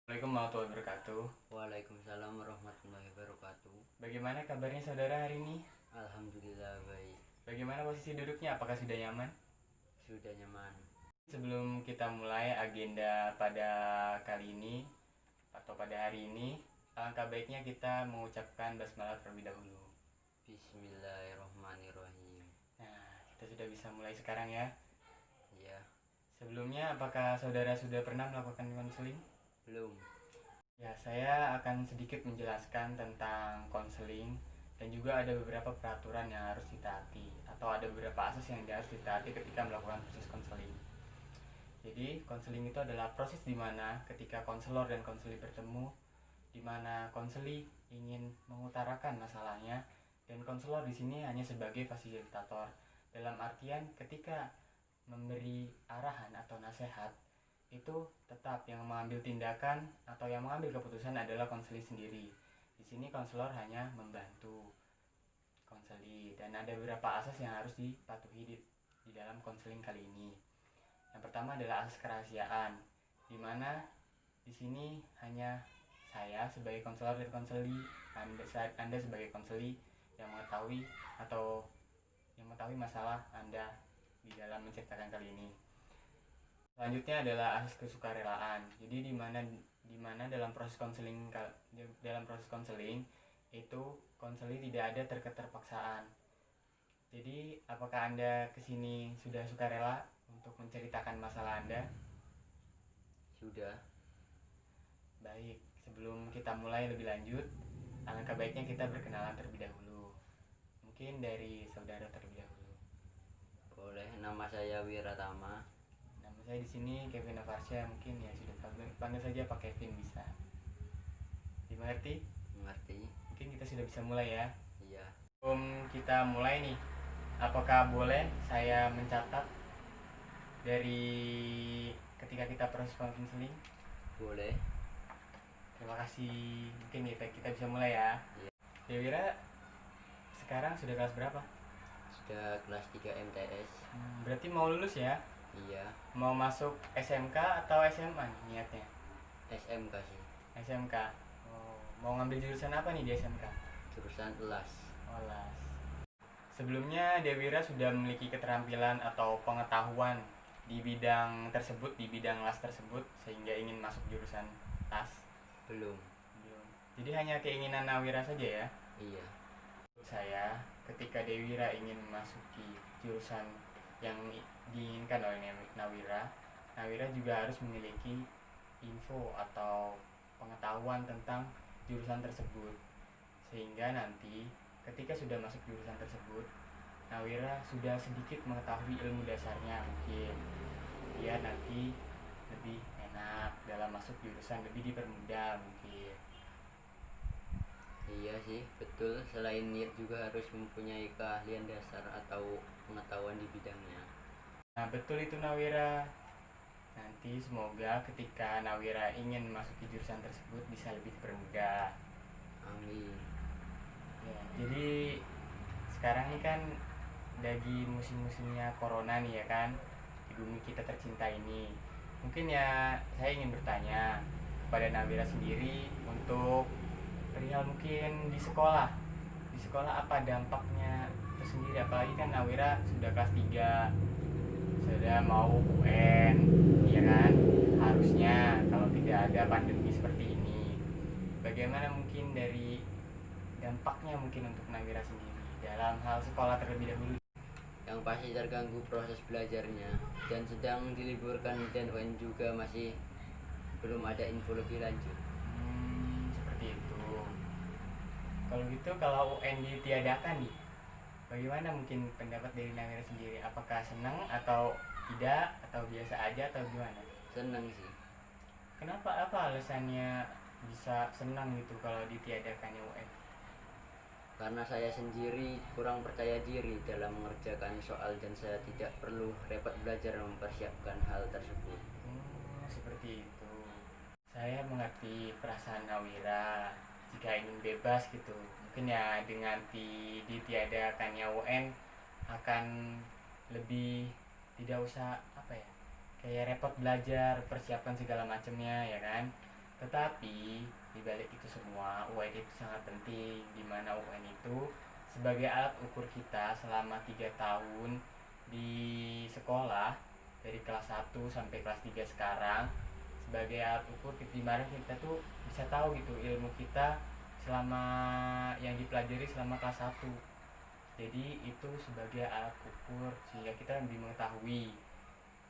Assalamualaikum warahmatullahi wabarakatuh. Waalaikumsalam warahmatullahi wabarakatuh. Bagaimana kabarnya saudara hari ini? Alhamdulillah baik. Bagaimana posisi duduknya? Apakah sudah nyaman? Sudah nyaman. Sebelum kita mulai agenda pada kali ini atau pada hari ini, alangkah baiknya kita mengucapkan basmalah terlebih dahulu. Bismillahirrahmanirrahim. Nah, kita sudah bisa mulai sekarang ya. Ya, Sebelumnya, apakah saudara sudah pernah melakukan konseling? belum. Ya, saya akan sedikit menjelaskan tentang konseling dan juga ada beberapa peraturan yang harus ditaati atau ada beberapa asas yang harus ditaati ketika melakukan proses konseling. Jadi, konseling itu adalah proses di mana ketika konselor dan konseli bertemu, di mana konseli ingin mengutarakan masalahnya dan konselor di sini hanya sebagai fasilitator. Dalam artian ketika memberi arahan atau nasihat, itu tetap yang mengambil tindakan atau yang mengambil keputusan adalah konseli sendiri. Di sini konselor hanya membantu konseli dan ada beberapa asas yang harus dipatuhi di dalam konseling kali ini. Yang pertama adalah asas kerahasiaan, di mana di sini hanya saya sebagai konselor dan konseli, Anda sebagai konseli yang mengetahui atau yang mengetahui masalah Anda di dalam menceritakan kali ini. Selanjutnya adalah asas kesukarelaan. Jadi di mana dalam proses konseling itu konseli tidak ada terketerpaksaan. Jadi apakah Anda kesini sudah sukarela untuk menceritakan masalah Anda? Sudah. Baik, sebelum kita mulai lebih lanjut, alangkah baiknya kita berkenalan terlebih dahulu. Mungkin dari saudara terlebih dahulu. Boleh, nama saya Wiratama. Nama saya di sini Kevin Avarsya, mungkin ya sudah panggil saja Pak Kevin bisa. Dimengerti? Mengerti? Mungkin kita sudah bisa mulai ya. Iya. Sebelum kita mulai nih, apakah boleh saya mencatat dari ketika kita proses konseling? Boleh. Terima kasih. Mungkin kita bisa mulai ya. Iya. Dewira sekarang sudah kelas berapa? Sudah kelas 3 MTS. Berarti mau lulus ya? Iya. Mau masuk SMK atau SMA nih niatnya? SMK sih. SMK. Oh, mau ngambil jurusan apa nih di SMK? Jurusan ELAS. Oh, las. Sebelumnya Dewira sudah memiliki keterampilan atau pengetahuan di bidang tersebut, di bidang las tersebut sehingga ingin masuk jurusan las? Belum. Belum. Jadi hanya keinginan Nawira saja ya? Iya. Menurut saya, ketika Dewira ingin memasuki jurusan yang diinginkan oleh Nawira, Nawira juga harus memiliki info atau pengetahuan tentang jurusan tersebut. Sehingga nanti ketika sudah masuk jurusan tersebut, Nawira sudah sedikit mengetahui ilmu dasarnya mungkin. Biar nanti lebih enak dalam masuk jurusan, lebih dipermudah mungkin. Iya sih, betul. Selain niat juga harus mempunyai keahlian dasar atau pengetahuan di bidangnya. Nah, betul itu Nawira. Nanti semoga ketika Nawira ingin memasuki jurusan tersebut bisa lebih dipermudah. Amin. Ya, jadi sekarang ini kan lagi musim-musimnya corona nih ya kan, di bumi kita tercinta ini. Mungkin ya saya ingin bertanya kepada Nawira sendiri untuk perihal mungkin di sekolah. Di sekolah apa dampaknya tersendiri, apalagi kan Nawira sudah kelas 3, sudah mau UN, ya kan? Harusnya kalau tidak ada pandemi seperti ini. Bagaimana mungkin dari dampaknya mungkin untuk Nawira sendiri dalam hal sekolah terlebih dahulu? Yang pasti terganggu proses belajarnya dan sedang diliburkan, dan UN juga masih belum ada info lebih lanjut. Seperti itu. Kalau gitu, kalau UN ditiadakan nih, bagaimana mungkin pendapat dari Nawira sendiri? Apakah senang atau tidak, atau biasa aja, atau gimana? Senang sih. Kenapa, apa alasannya bisa senang gitu kalau ditiadakannya UN? Karena saya sendiri kurang percaya diri dalam mengerjakan soal dan saya tidak perlu repot belajar mempersiapkan hal tersebut. Seperti itu. Saya mengerti perasaan Nawira jika ingin bebas gitu. Mungkin ya dengan ditiadakannya UN akan lebih tidak usah apa ya, kayak repot belajar, persiapkan segala macamnya ya kan. Tetapi di balik itu semua, UN itu sangat penting, di mana UN itu sebagai alat ukur kita selama 3 tahun di sekolah dari kelas 1 sampai kelas 3 sekarang, sebagai alat ukur di mana kita tuh bisa tahu gitu ilmu kita selama yang dipelajari selama kelas 1. Jadi itu sebagai alat ukur sehingga kita lebih mengetahui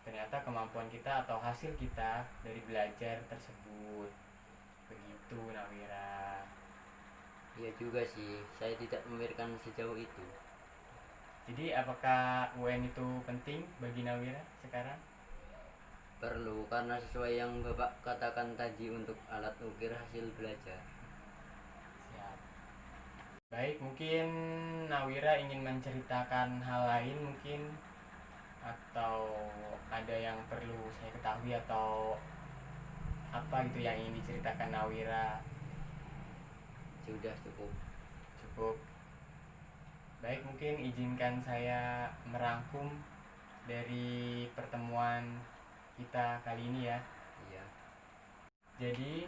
ternyata kemampuan kita atau hasil kita dari belajar tersebut. Begitu Nawira. Iya juga sih, saya tidak memikirkan sejauh itu. Jadi apakah UN itu penting bagi Nawira sekarang? Perlu, karena sesuai yang Bapak katakan tadi untuk alat ukir hasil belajar. Siap. Baik, mungkin Nawira ingin menceritakan hal lain mungkin, atau ada yang perlu saya ketahui atau apa gitu yang ingin diceritakan Nawira? Sudah cukup. Cukup. Baik, mungkin izinkan saya merangkum dari pertemuan kita kali ini ya. Iya. Jadi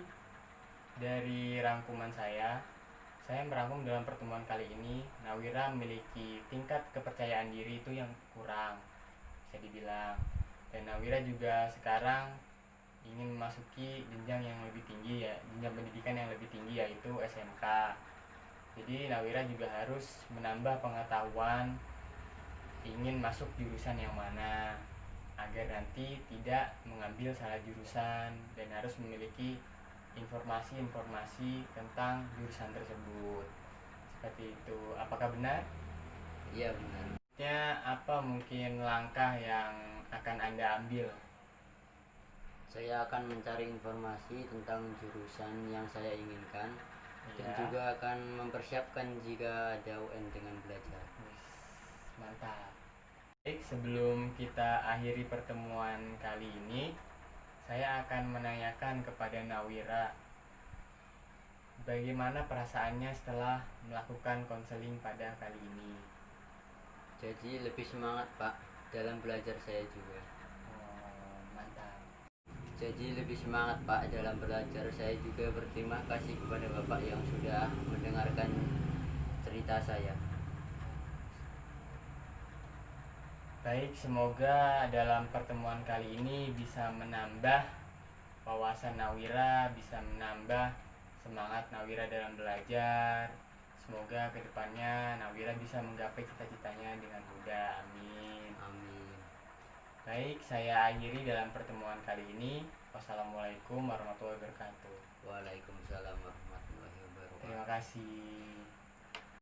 dari rangkuman saya merangkum dalam pertemuan kali ini, Nawira memiliki tingkat kepercayaan diri itu yang kurang, bisa dibilang. Dan Nawira juga sekarang ingin memasuki jenjang yang lebih tinggi ya, jenjang pendidikan yang lebih tinggi yaitu SMK. Jadi Nawira juga harus menambah pengetahuan, ingin masuk jurusan yang mana agar nanti tidak mengambil salah jurusan dan harus memiliki informasi-informasi tentang jurusan tersebut. Seperti itu. Apakah benar? Iya benar. Apa mungkin langkah yang akan Anda ambil? Saya akan mencari informasi tentang jurusan yang saya inginkan dan juga akan mempersiapkan jika ada UN dengan belajar. Mantap. Baik, sebelum kita akhiri pertemuan kali ini, saya akan menanyakan kepada Nawira bagaimana perasaannya setelah melakukan konseling pada kali ini. Jadi lebih semangat Pak dalam belajar saya juga. Mantap. Jadi lebih semangat Pak dalam belajar. Saya juga berterima kasih kepada Bapak yang sudah mendengarkan cerita saya. Baik, semoga dalam pertemuan kali ini bisa menambah wawasan Nawira, bisa menambah semangat Nawira dalam belajar. Semoga kedepannya Nawira bisa menggapai cita-citanya dengan mudah. Amin. Amin. Baik, saya akhiri dalam pertemuan kali ini. Wassalamualaikum warahmatullahi wabarakatuh. Waalaikumsalam warahmatullahi wabarakatuh. Terima kasih.